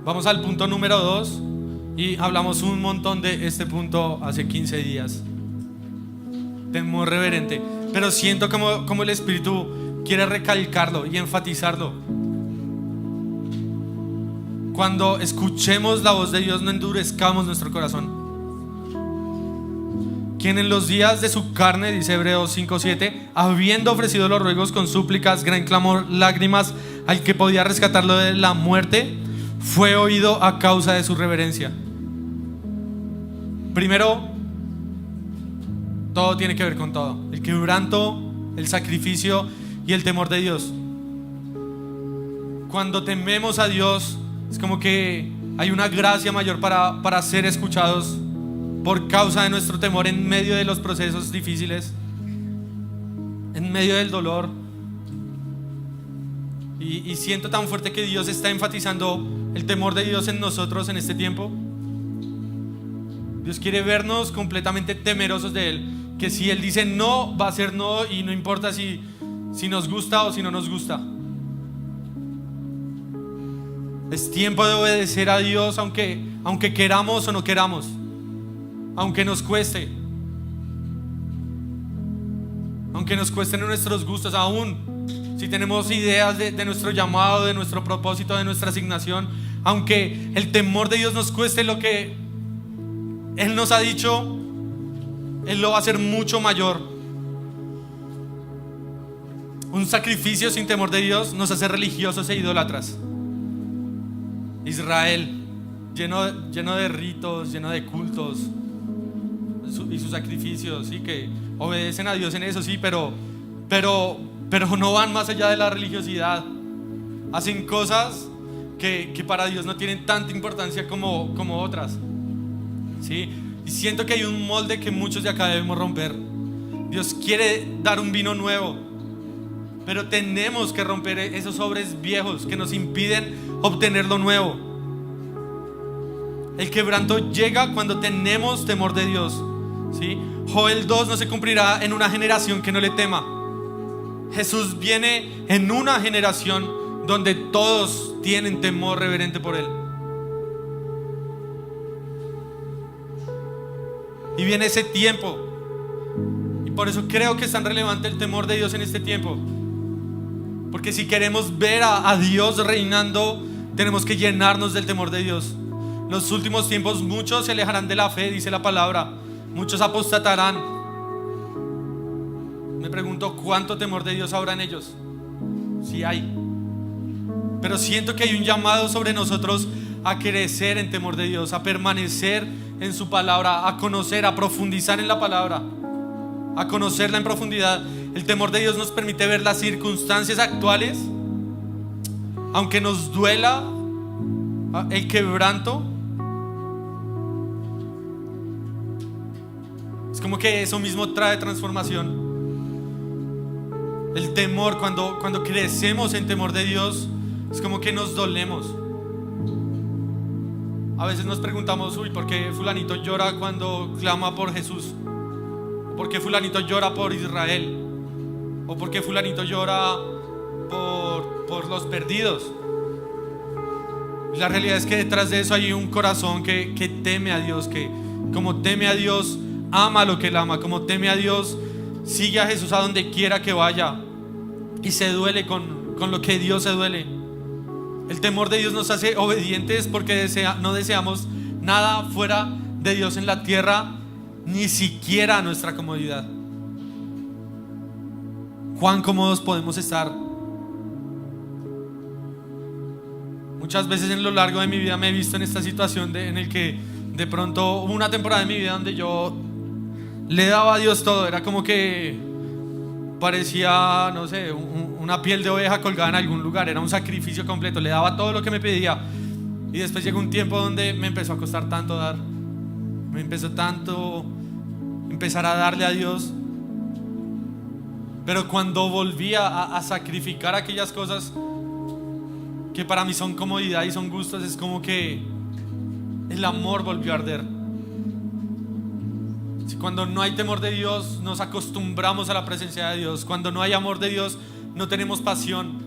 Vamos al punto número 2 y hablamos un montón de este punto hace 15 días. Temor reverente, pero siento como el Espíritu quiere recalcarlo y enfatizarlo. Cuando escuchemos la voz de Dios, no endurezcamos nuestro corazón. Quien en los días de su carne, dice Hebreos 5:7, habiendo ofrecido los ruegos con súplicas, gran clamor, lágrimas al que podía rescatarlo de la muerte, fue oído a causa de su reverencia. Primero, todo tiene que ver con todo: el quebranto, el sacrificio y el temor de Dios. Cuando tememos a Dios, es como que hay una gracia mayor para ser escuchados por causa de nuestro temor en medio de los procesos difíciles, en medio del dolor. Y siento tan fuerte que Dios está enfatizando el temor de Dios en nosotros en este tiempo. Dios quiere vernos completamente temerosos de Él, que si Él dice no, va a ser no, y no importa si nos gusta o si no nos gusta. Es tiempo de obedecer a Dios aunque queramos o no queramos, aunque nos cueste, aunque nos cuesten nuestros gustos, aún si tenemos ideas de nuestro llamado, de nuestro propósito, de nuestra asignación, aunque el temor de Dios nos cueste lo que Él nos ha dicho, Él lo va a hacer mucho mayor. Un sacrificio sin temor de Dios nos hace religiosos e idólatras. Israel, lleno de ritos, lleno de cultos y sus sacrificios, sí, que obedecen a Dios en eso, sí, pero no van más allá de la religiosidad. Hacen cosas que para Dios no tienen tanta importancia como otras, ¿sí? Y siento que hay un molde que muchos de acá debemos romper. Dios quiere dar un vino nuevo, pero tenemos que romper esos sobres viejos que nos impiden obtener lo nuevo. El quebranto llega cuando tenemos temor de Dios, ¿sí? Joel 2 no se cumplirá en una generación que no le tema. Jesús viene en una generación donde todos tienen temor reverente por Él. Y viene ese tiempo, y por eso creo que es tan relevante el temor de Dios en este tiempo, porque si queremos ver a Dios reinando, tenemos que llenarnos del temor de Dios. En los últimos tiempos muchos se alejarán de la fe, dice la palabra. Muchos apostatarán. Me pregunto cuánto temor de Dios habrá en ellos. Sí hay, pero siento que hay un llamado sobre nosotros a crecer en temor de Dios, a permanecer en su palabra, a conocer, a profundizar en la palabra, a conocerla en profundidad. El temor de Dios nos permite ver las circunstancias actuales, aunque nos duela el quebranto. Es como que eso mismo trae transformación. El temor, cuando crecemos en temor de Dios, es como que nos dolemos. A veces nos preguntamos, ¿por qué fulanito llora cuando clama por Jesús? ¿Por qué fulanito llora por Israel? ¿O por qué fulanito llora por los perdidos? La realidad es que detrás de eso hay un corazón que teme a Dios, que como teme a Dios, ama lo que Él ama. Como teme a Dios, sigue a Jesús a donde quiera que vaya, y se duele con lo que Dios se duele. El temor de Dios nos hace obedientes porque no deseamos nada fuera de Dios en la tierra ni siquiera a nuestra comodidad. ¿Cuán cómodos podemos estar? Muchas veces en lo largo de mi vida me he visto en esta situación en el que de pronto hubo una temporada de mi vida donde yo le daba a Dios todo. Era como que parecía, no sé, una piel de oveja colgada en algún lugar. Era un sacrificio completo, le daba todo lo que me pedía. Y después llegó un tiempo donde me empezó a costar tanto dar. Me empezó tanto empezar a darle a Dios. Pero cuando volví a sacrificar aquellas cosas que para mí son comodidad y son gustos, es como que el amor volvió a arder. Si cuando no hay temor de Dios, nos acostumbramos a la presencia de Dios. Cuando no hay amor de Dios, no tenemos pasión.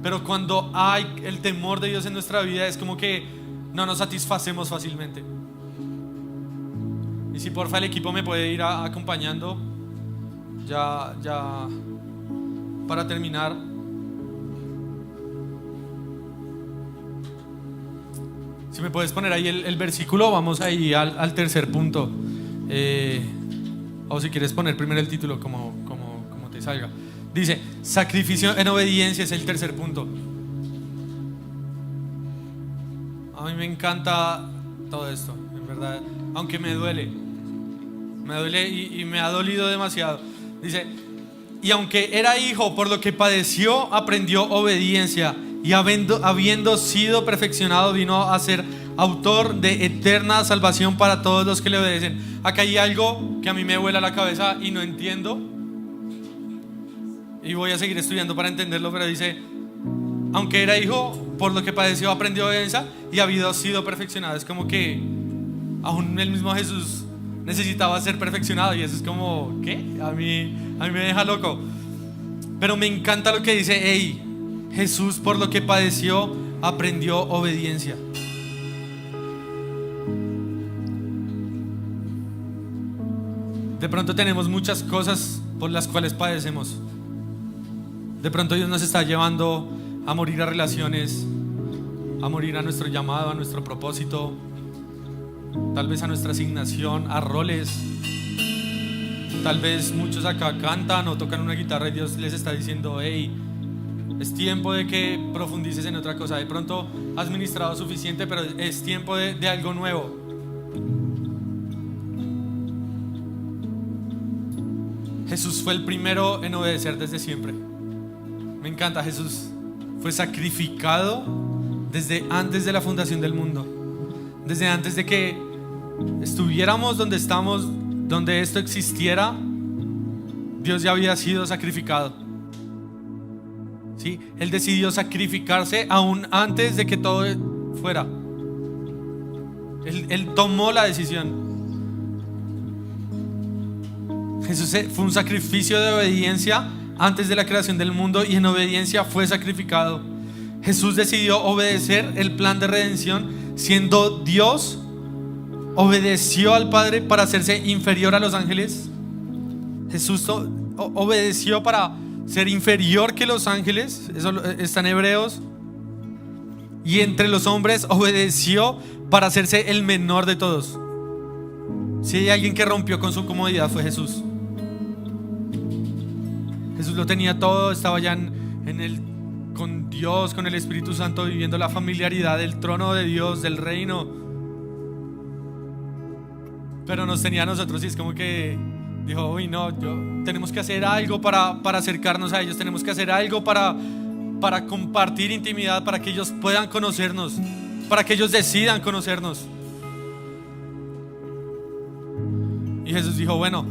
Pero cuando hay el temor de Dios en nuestra vida, es como que no nos satisfacemos fácilmente. Y si porfa el equipo me puede ir acompañando ya para terminar. Si me puedes poner ahí el versículo, vamos ahí al tercer punto. O si quieres poner primero el título, como te salga. Dice, sacrificio en obediencia es el tercer punto. A mí me encanta todo esto, en verdad. Aunque me duele y me ha dolido demasiado. Dice, y aunque era hijo, por lo que padeció, aprendió obediencia. Y habiendo sido perfeccionado, vino a ser autor de eterna salvación para todos los que le obedecen. Acá hay algo que a mí me vuela la cabeza y no entiendo. Y voy a seguir estudiando para entenderlo, pero dice, aunque era hijo, por lo que padeció, aprendió obediencia y habiendo sido perfeccionado. Es como que aún el mismo Jesús necesitaba ser perfeccionado, y eso es como, ¿qué? A mí me deja loco. Pero me encanta lo que dice, hey, Jesús por lo que padeció aprendió obediencia. De pronto tenemos muchas cosas por las cuales padecemos. De pronto Dios nos está llevando a morir a relaciones, a morir a nuestro llamado, a nuestro propósito, tal vez a nuestra asignación, a roles. Tal vez muchos acá cantan o tocan una guitarra y Dios les está diciendo, hey, es tiempo de que profundices en otra cosa. De pronto has ministrado suficiente, pero es tiempo de algo nuevo. Jesús fue el primero en obedecer desde siempre. Me encanta, Jesús fue sacrificado desde antes de la fundación del mundo. Desde antes de que estuviéramos donde estamos, donde esto existiera, Dios ya había sido sacrificado. ¿Sí? Él decidió sacrificarse aún antes de que todo fuera. Él tomó la decisión. Jesús fue un sacrificio de obediencia antes de la creación del mundo, y en obediencia fue sacrificado. Jesús decidió obedecer el plan de redención. Siendo Dios, obedeció al Padre para hacerse inferior a los ángeles. Jesús obedeció para ser inferior que los ángeles. Eso está en Hebreos. Y entre los hombres obedeció para hacerse el menor de todos. Si hay alguien que rompió con su comodidad, fue Jesús. Jesús lo tenía todo, estaba ya con Dios, con el Espíritu Santo, viviendo la familiaridad del trono de Dios, del reino. Pero nos tenía a nosotros, y es como que dijo, uy no, tenemos que hacer algo para acercarnos a ellos. Tenemos que hacer algo para compartir intimidad, para que ellos puedan conocernos, para que ellos decidan conocernos. Y Jesús dijo, bueno,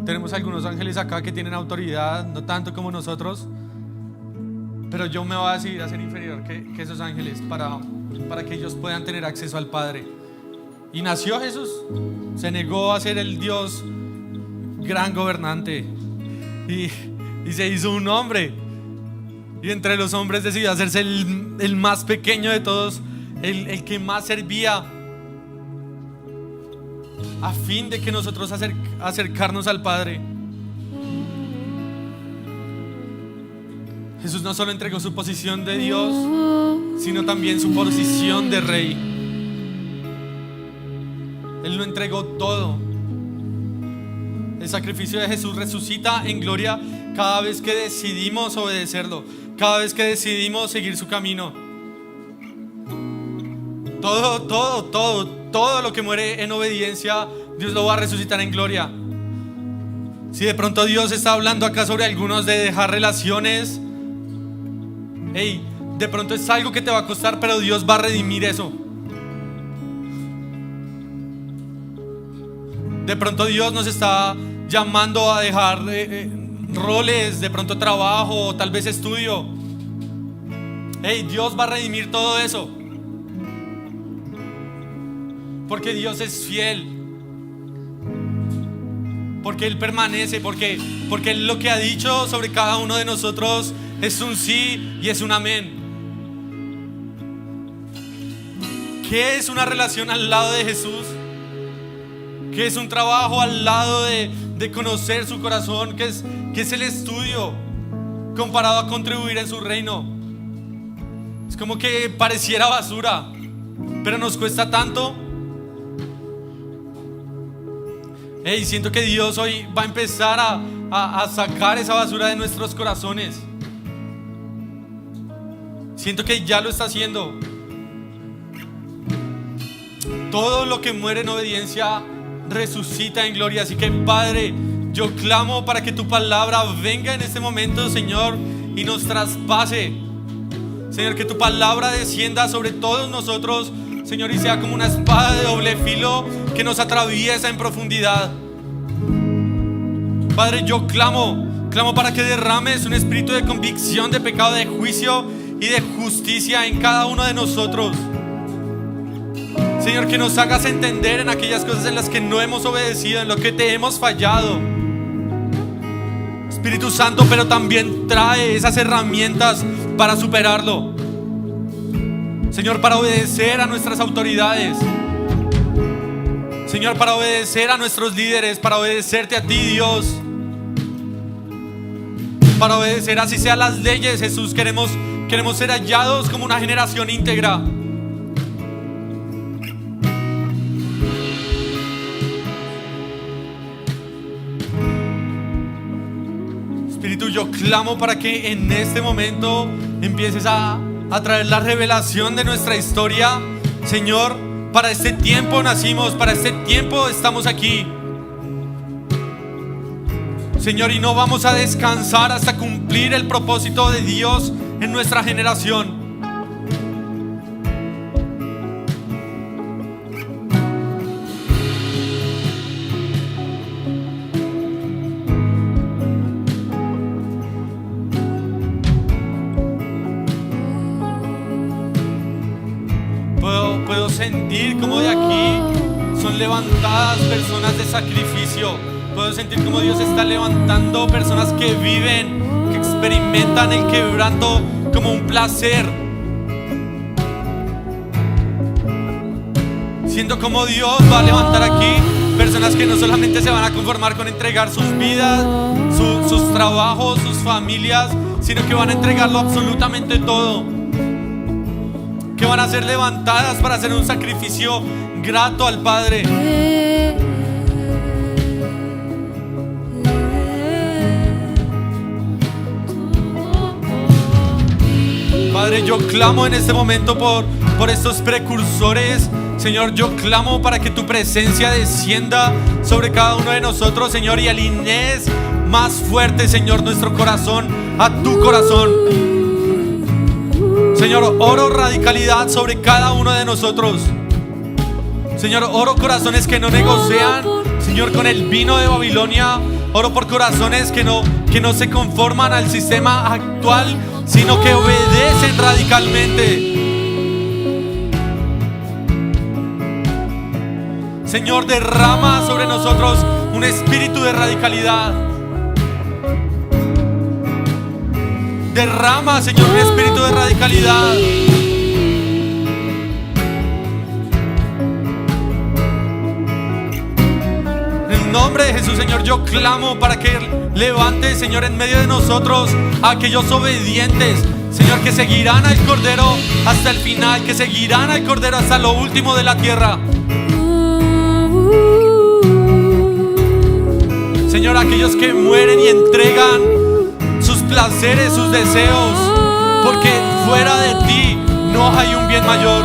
tenemos algunos ángeles acá que tienen autoridad, no tanto como nosotros, pero yo me voy a decidir a ser inferior que esos ángeles para que ellos puedan tener acceso al Padre. Y nació Jesús, se negó a ser el Dios gran gobernante y se hizo un hombre, y entre los hombres decidió hacerse el más pequeño de todos, el que más servía, a fin de que nosotros acercarnos al Padre. Jesús no solo entregó su posición de Dios, sino también su posición de rey. lo entregó todo. El sacrificio de Jesús resucita en gloria cada vez que decidimos obedecerlo, cada vez que decidimos seguir su camino. Todo lo que muere en obediencia, Dios lo va a resucitar en gloria. Si de pronto Dios está hablando acá sobre algunos de dejar relaciones, de pronto es algo que te va a costar, pero Dios va a redimir eso. De pronto Dios nos está llamando a dejar roles, de pronto trabajo, tal vez estudio. Dios va a redimir todo eso, porque Dios es fiel, porque Él permanece, porque Él lo que ha dicho sobre cada uno de nosotros es un sí y es un amén. ¿Qué es una relación al lado de Jesús? ¿Qué es un trabajo al lado de conocer su corazón? ¿Qué es el estudio comparado a contribuir en su reino? Es como que pareciera basura, pero nos cuesta tanto. Siento que Dios hoy va a empezar a sacar esa basura de nuestros corazones. Siento que ya lo está haciendo. Todo lo que muere en obediencia resucita en gloria. Así que, Padre, yo clamo para que tu palabra venga en este momento, Señor, y nos traspase. Señor, que tu palabra descienda sobre todos nosotros, Señor, y sea como una espada de doble filo que nos atraviesa en profundidad. Padre, yo clamo para que derrames un espíritu de convicción, de pecado, de juicio y de justicia en cada uno de nosotros. Señor, que nos hagas entender en aquellas cosas en las que no hemos obedecido, en lo que te hemos fallado. Espíritu Santo, pero también trae esas herramientas para superarlo. Señor, para obedecer a nuestras autoridades. Señor, para obedecer a nuestros líderes, para obedecerte a ti, Dios. Para obedecer así sea las leyes, Jesús. Queremos ser hallados como una generación íntegra. Espíritu, yo clamo para que en este momento empieces a traer la revelación de nuestra historia. Señor, para este tiempo nacimos, para este tiempo estamos aquí. Señor, y no vamos a descansar hasta cumplir el propósito de Dios en nuestra generación. Puedo sentir como de aquí son levantadas personas de sacrificio. Puedo sentir como Dios está levantando personas que viven, que experimentan el quebranto como un placer. Siento como Dios va a levantar aquí personas que no solamente se van a conformar con entregar sus vidas, sus trabajos, sus familias, sino que van a entregarlo absolutamente todo. Que van a ser levantadas para hacer un sacrificio grato al Padre. Padre, yo clamo en este momento por estos precursores. Señor, yo clamo para que tu presencia descienda sobre cada uno de nosotros, Señor, y alinees más fuerte, Señor, nuestro corazón a tu corazón. Señor, oro radicalidad sobre cada uno de nosotros. Señor, oro corazones que no negocian, Señor, con el vino de Babilonia. Oro por corazones que no se conforman al sistema actual, sino que obedecen radicalmente. Señor, derrama sobre nosotros un espíritu de radicalidad. Derrama, Señor, un espíritu de radicalidad. En el nombre de Jesús, Señor, yo clamo para que levante, Señor, en medio de nosotros a aquellos obedientes, Señor, que seguirán al Cordero hasta el final, que seguirán al Cordero hasta lo último de la tierra. Señor, aquellos que mueren y entregan sus placeres, sus deseos, porque fuera de ti no hay un bien mayor,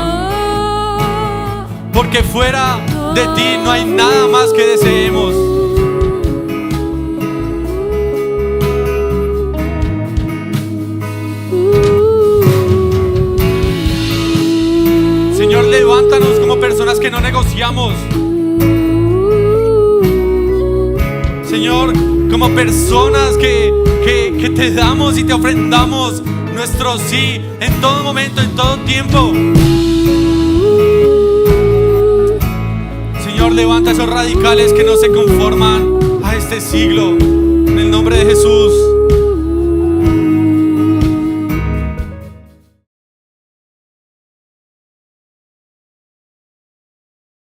porque fuera de ti no hay nada más que deseemos. Señor, levántanos como personas que no negociamos. Señor, como personas que te damos y te ofrendamos nuestro sí en todo momento, en todo tiempo. Señor, levanta esos radicales que no se conforman a este siglo. En el nombre de Jesús.